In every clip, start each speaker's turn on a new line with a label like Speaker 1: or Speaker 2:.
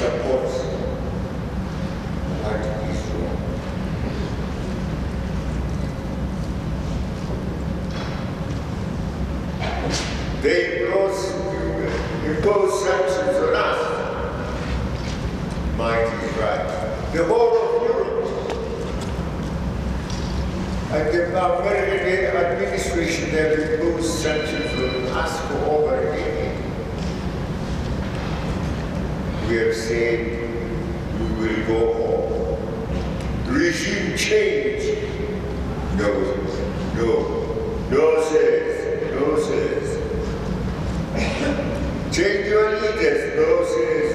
Speaker 1: support what is wrong. They impose sanctions on us. Might is right. The whole of Europe and the American administration have imposed sanctions on us for over a decade. We have said we will go home. Regime change. No, says. Change your leaders. No, says.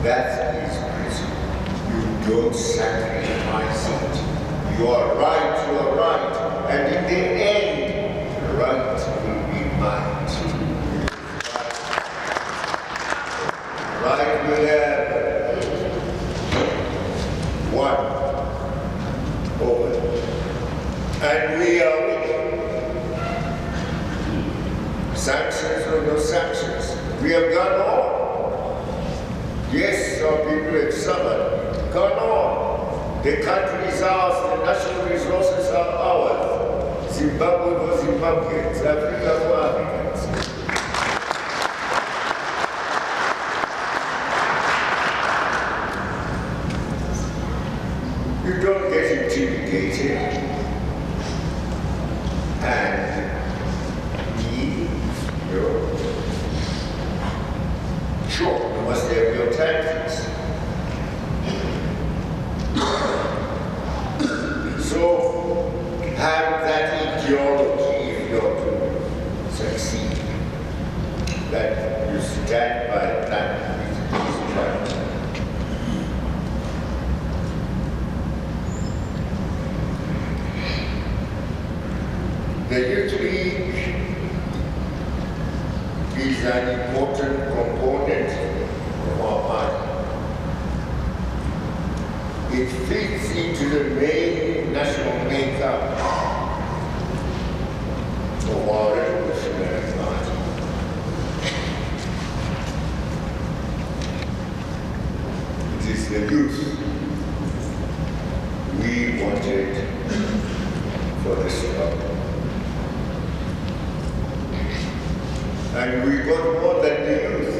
Speaker 1: That is principle. You don't sacrifice it. You are right, and in the end, right will be might. Right will have one over. And we are winning. Sanctions or no sanctions, we have gone on. Yes, some people have suffered. Gone on. The country is ours, the national resources are ours. Zimbabwe for Zimbabweans, Africa for Africans. You don't get intimidated. And sure, you must have your tactics. So, have that ideology if you're to succeed. That you stand by that which is right. The Youth League is an important component of our party. It fits into the main national makeup of our revolutionary party. It is the youth we wanted for the struggle. And we got more than the youth.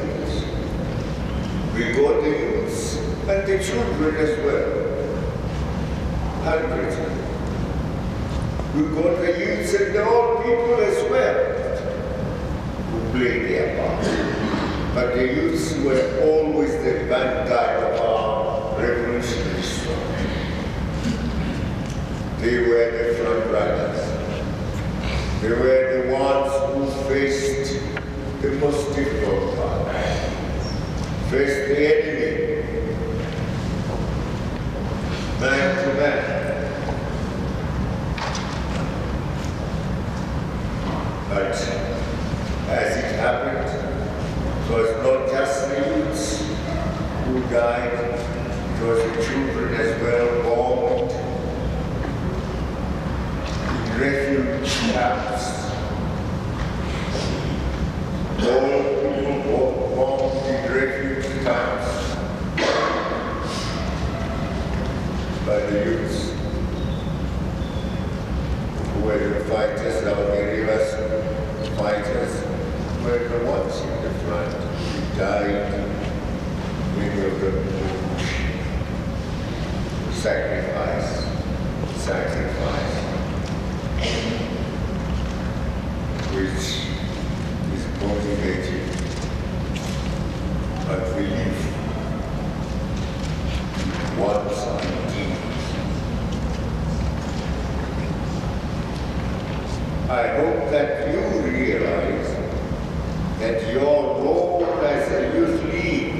Speaker 1: We got the youths and the children as well. Hundreds. We got the youths and the old people as well who played their part. But the youths were always the vanguard of our revolutionary struggle. They were the front runners. They were the ones who faced the most difficult part. Faced the enemy, man to man. But as it happened, it was not just the youths who died, it was the children as well, born in refuge camps. All people born in refuge camps by the youths who were the fighters, now the rivers fighters were the ones in the front who died, many of them sacrifice, which is motivated but belief once indeed. I hope that you realize that your role as a youth league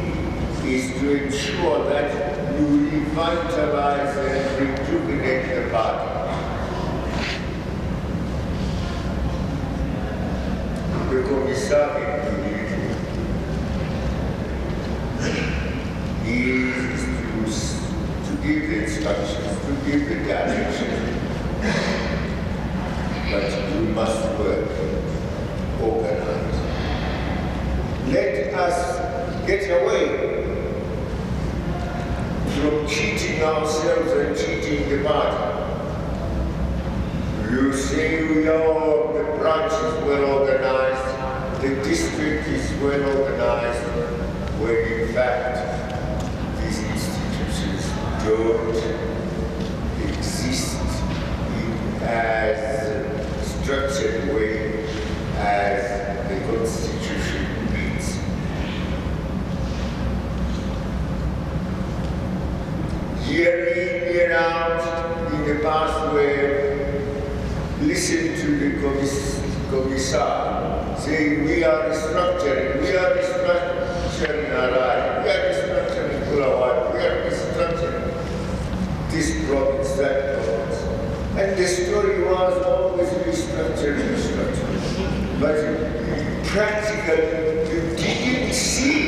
Speaker 1: is to ensure that you revitalize and rejuvenate the party. The commissary is to give the instructions, to give the direction. But we must work organized. Let us get away from cheating ourselves and cheating the party. You say we are, the branch is well organized, the district is well organized, when in fact these institutions don't exist in as structured way as the Constitution needs. Year in, year out, in the past where listen to the commissar saying we are restructuring our life, we are restructuring Kulawat, we are restructuring this province, that province. And the story was always restructuring. But practically you didn't see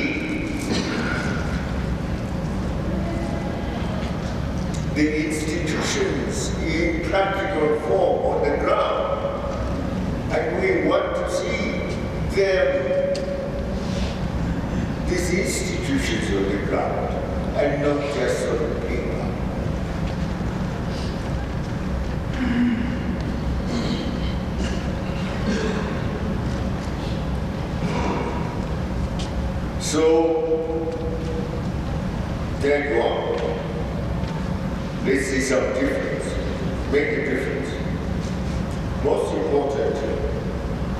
Speaker 1: the institutions in practical form on the ground. And we want to see them, these institutions on the ground, and not just on the paper. So, there you are. Let's see some difference, make a difference. Most important,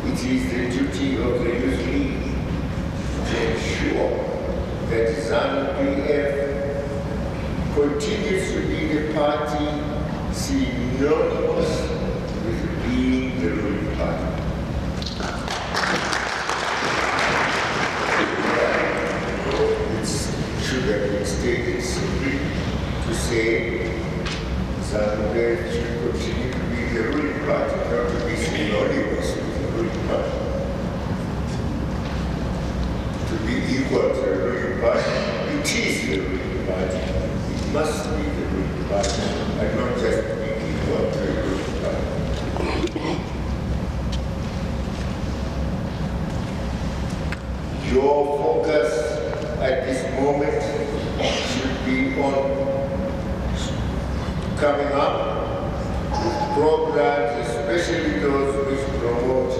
Speaker 1: it is the duty of the youth league to ensure that Zanu PF continues to be the party synonymous with being the ruling party. It should have been stated simply to say Zanu PF should continue to be the ruling party, not to be synonymous with the ruling party. To be equal to the ruling party, it is the ruling party. It must be the ruling party, and not just be equal to the ruling party. Your focus at this moment should be on coming up with programs, especially those which promote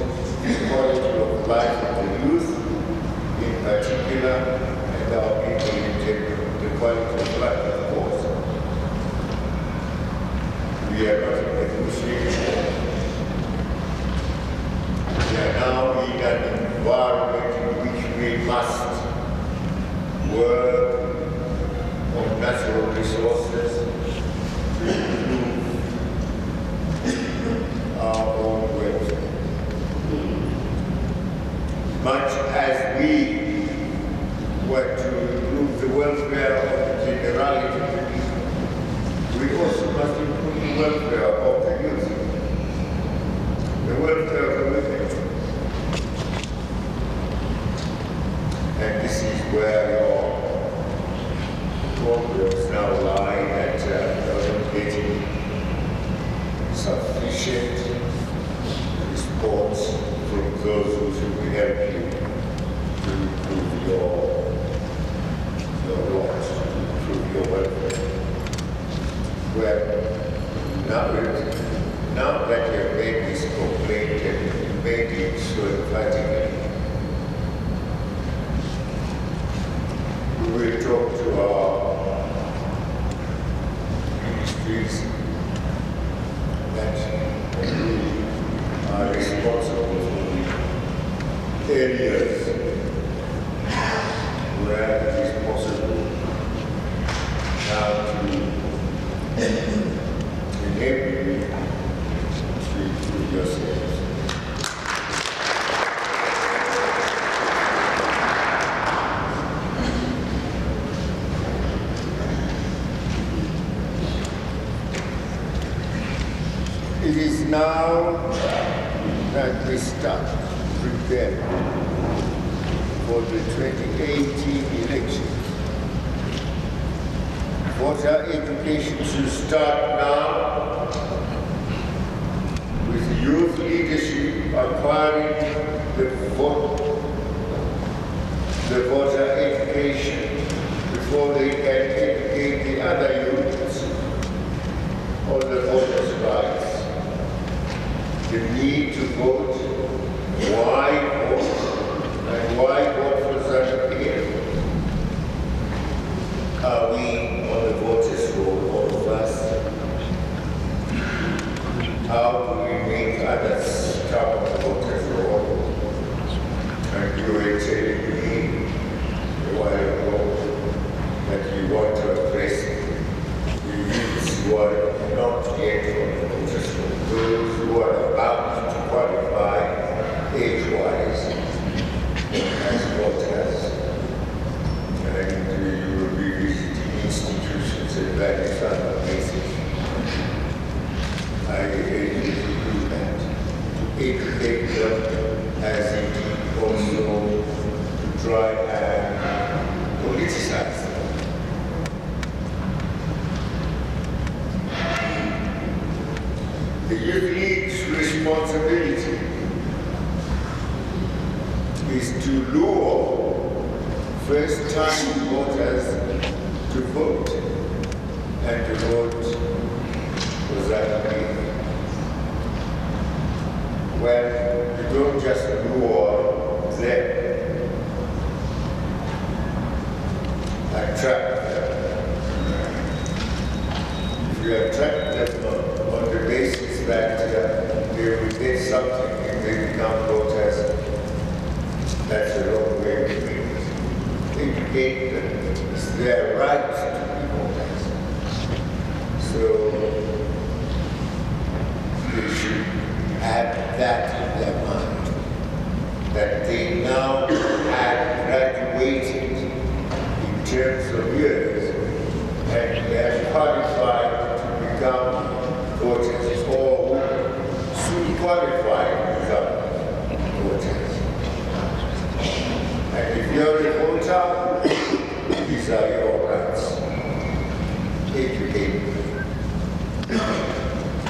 Speaker 1: the quality of life of the youth, in particular, and our people in general, the quality of life, of course. We are not in a negotiation. We are now in an environment in which we must work on natural resources to improve our own welfare. Much as we want to improve the welfare of the generality of the people, we also must improve the welfare of the youth, the welfare of the women. And this is where your problems now lie, that not getting sufficient response from those who should help you to improve your lot, to improve your welfare. Well, now that you have made this complaint and you made it so emphatically, we will talk to our ministries that are responsible for the areas where it is possible now to enable you to improve yourselves. It is now that we start preparing for the 2018 elections. Water education should start now with youth leadership acquiring the water education before they can educate the other youths on the voters' rights. The need to vote, why vote, and why vote for Zanu here. Are we on the voters' roll, all of us? How do we make others come on the voters' roll? And you were telling me a while ago that you want to address the youths who are not yet on the voters' roll, those who are about to qualify age-wise as voters. And you will be visiting institutions in various other places. I urge you to do that, to educate them as indeed also to try and politicize them. The Youth League's responsibility is to lure first-time voters to vote and to vote for Zanu. Well, you don't just lure them, attract them. If you attract them on the basis that they will get something if they become voters, that's the wrong way of doing it. Educate them. It's their right to be voters. So they should have that in their mind, that they now have graduated in terms of years and they are qualified to become voters or soon qualified to become voters. And if you're a voter, these are your rights. Educate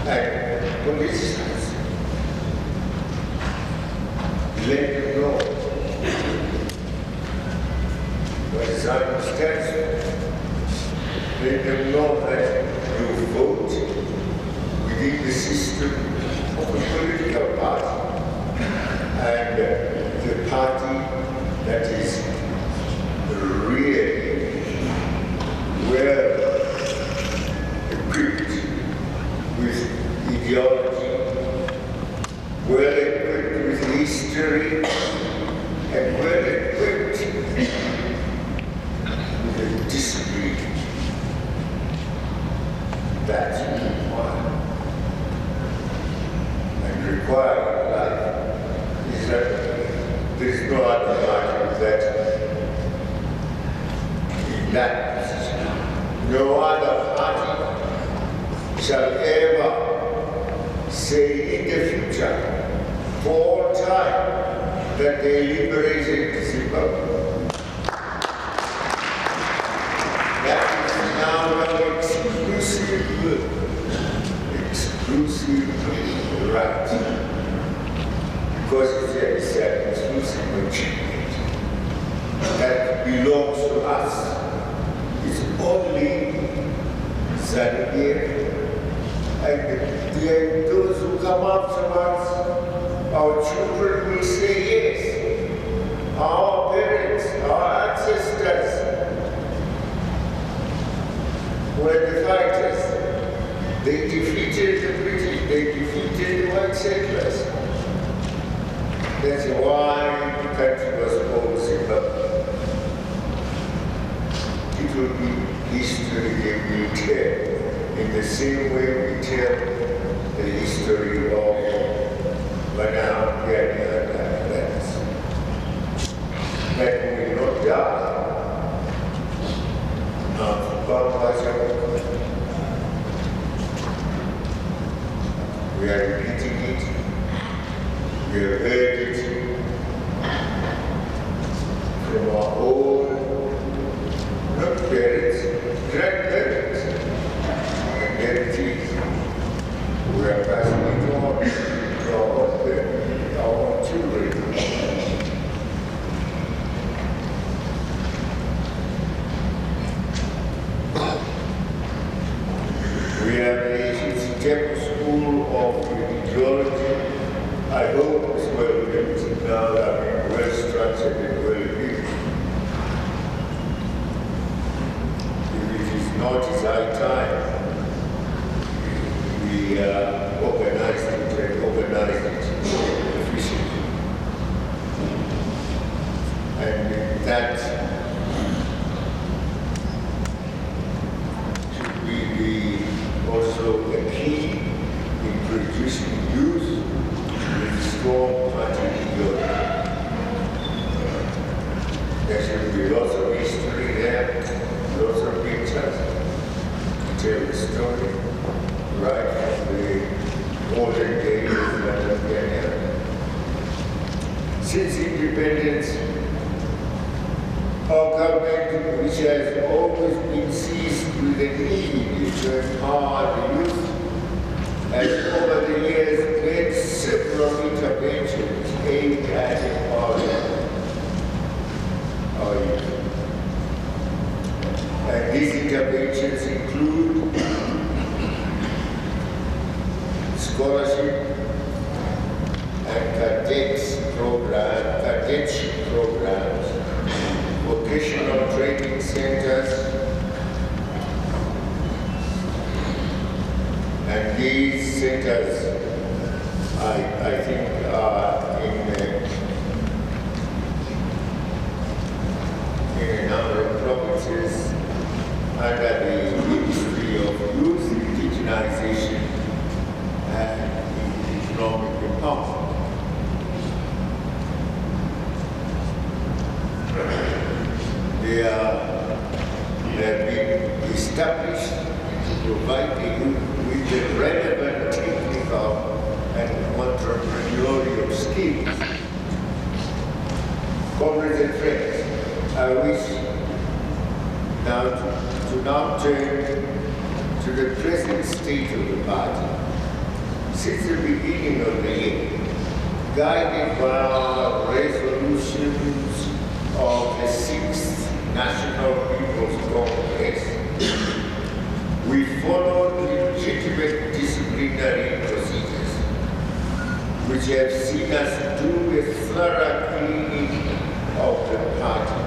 Speaker 1: and politicians. Let them know what Zanu stands for. Let them know that you vote within the system of a political party and the party that is really well equipped with ideology, well equipped with history, and well equipped with the discipline that's required. And required in life is that there is no other party that in that position. No other party shall ever say in the future, for all time, that they liberated Zimbabwe. That is now an exclusive right, because it's an exclusive achievement that belongs to us. It's only Zanu. And those who come afterwards, our children will say yes. Our parents, our ancestors were the fighters. They defeated the British, they defeated the white settlers. That's why the country was called Zimbabwe. It will be history they will tell. In the same way we tell the history of Zanu and others. That we will not die. We are repeating it. We have heard it from our own, not parents, grandparents. We are passing it on to our children. We have a step school of ideology. I hope it's well built now, well structured and well built. If it is not, it's high time we organized it efficiently. And that should be also a key in producing youth with strong patriotism. There should be lots of history there, lots of pictures to tell the story, right from the olden days of Kenya. Since independence, our government, which has always been seized with the need to empower the youth, has over the years made several interventions aimed at empowering our youth. And these interventions include scholarship and cadetship programs, vocational training centers, and these centers, I think, are in a number of provinces under the Ministry of Youth, Indigenization, and Economic Empowerment. They have been established to provide the youth with the relevant technical and entrepreneurial skills. Comrades and friends, I wish now to turn to the present state of the party. Since the beginning of the year, guided by our resolutions of the 6th National People's Congress, we followed legitimate disciplinary procedures, which have seen us do a thorough cleaning of the party.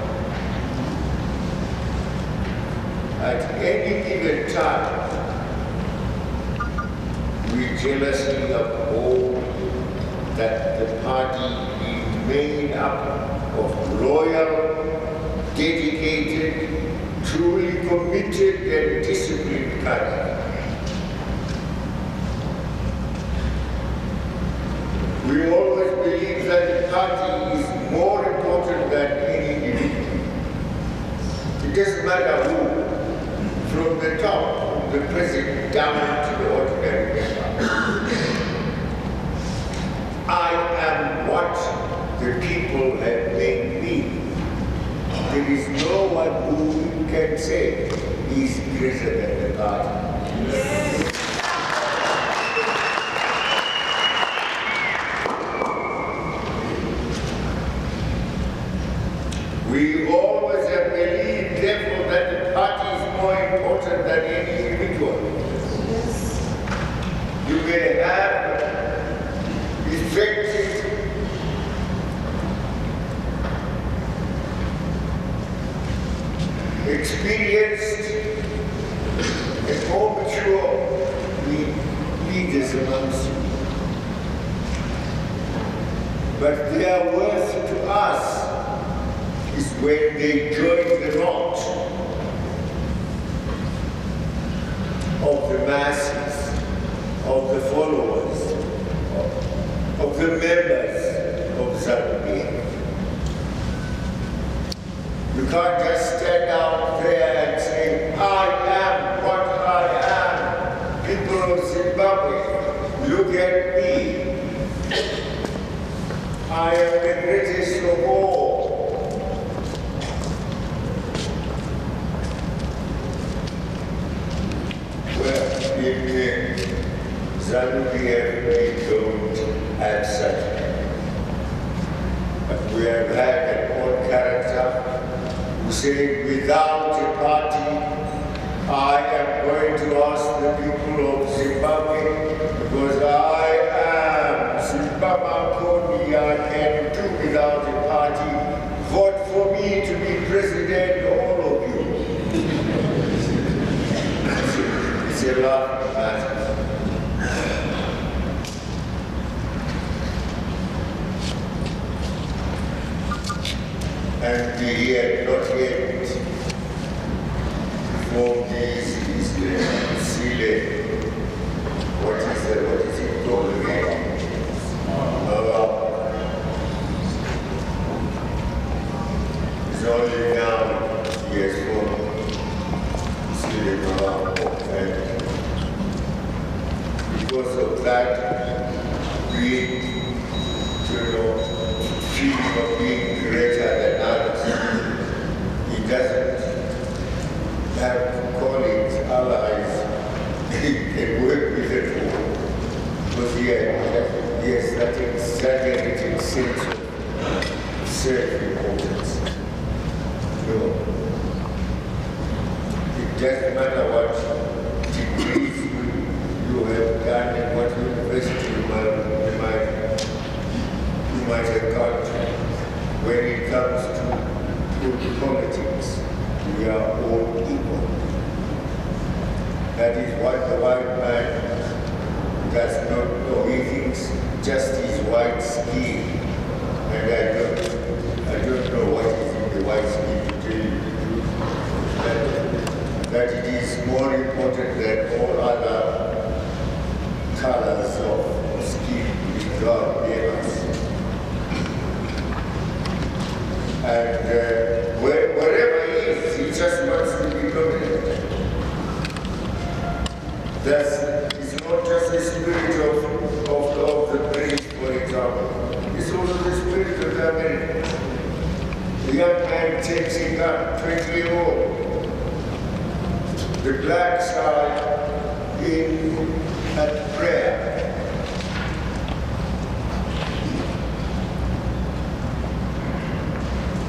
Speaker 1: At any given time, we jealously uphold that the party be made up of loyal, dedicated, truly committed and disciplined cadres. We always believe that the party is more important than any individual. It doesn't matter who, from the top, from the president down to the ordinary member. I am what the people have made me. There is no one who can say he's greater than the party. Yes. We always have believed, therefore, that the party is more important than any individual. Yes. You may have effective experienced and more mature leaders amongst you. But their worth to us is when they join the knot of the masses, of the followers, of the members of Zanu. You can't just stand out there and say, I am what I am. People of Zimbabwe, look at me. I am the greatest of all. Well, in Zanu, we don't have such. But we have had an old character who said, without a party, I am going to ask the people of Zimbabwe, because I am Zimbabwe, I can do without a party. Vote for me to be president, all of you. It's a laughing matter. And we had not yet formed this Sile. What is it called again? It's only now he has formed Sile. And because of that, we feel of being greater than others. He doesn't have colleagues, allies, he can work with it all. Because he has that exaggerated sense of self-importance. It doesn't matter what degrees you have done and what university you might have gone to. When it comes to politics, we are all equal. That is what the white man does not know. He thinks just his white skin. And I don't know what is in the white skin to tell you the truth. That it is more important than all other colors of skin which God gave us. And wherever he is, he just wants to be prominent. It's not just the spirit of the British, for example. It's also the spirit of the Americans. The young man takes a gun, 20-year-old. The blacks are at prayer.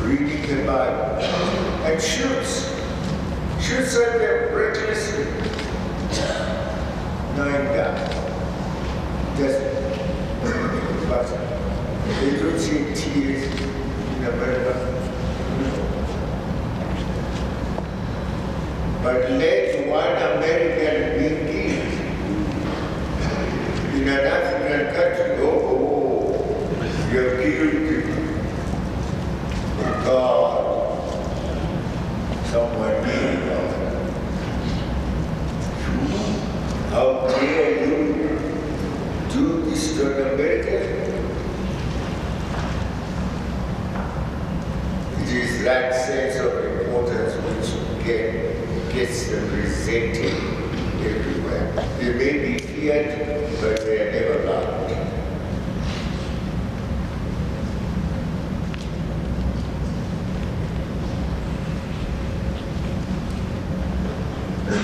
Speaker 1: Reading the Bible, and shoots at them recklessly. 9 guys. But they don't see tears in America. But let one American be killed in an African country. Oh, you have killed people. God, someone needed God. How dare you do this to an American? It is that sense of importance which gets them presented everywhere. They may be feared, but they are never loved.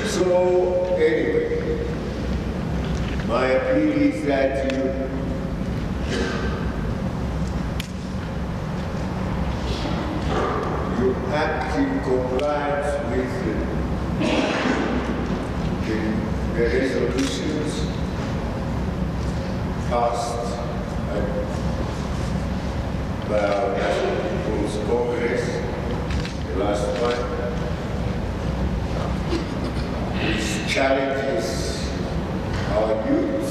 Speaker 1: So, anyway, my appeal is that you act in compliance with the resolutions passed by our National People's Congress, the last one, which challenges our youth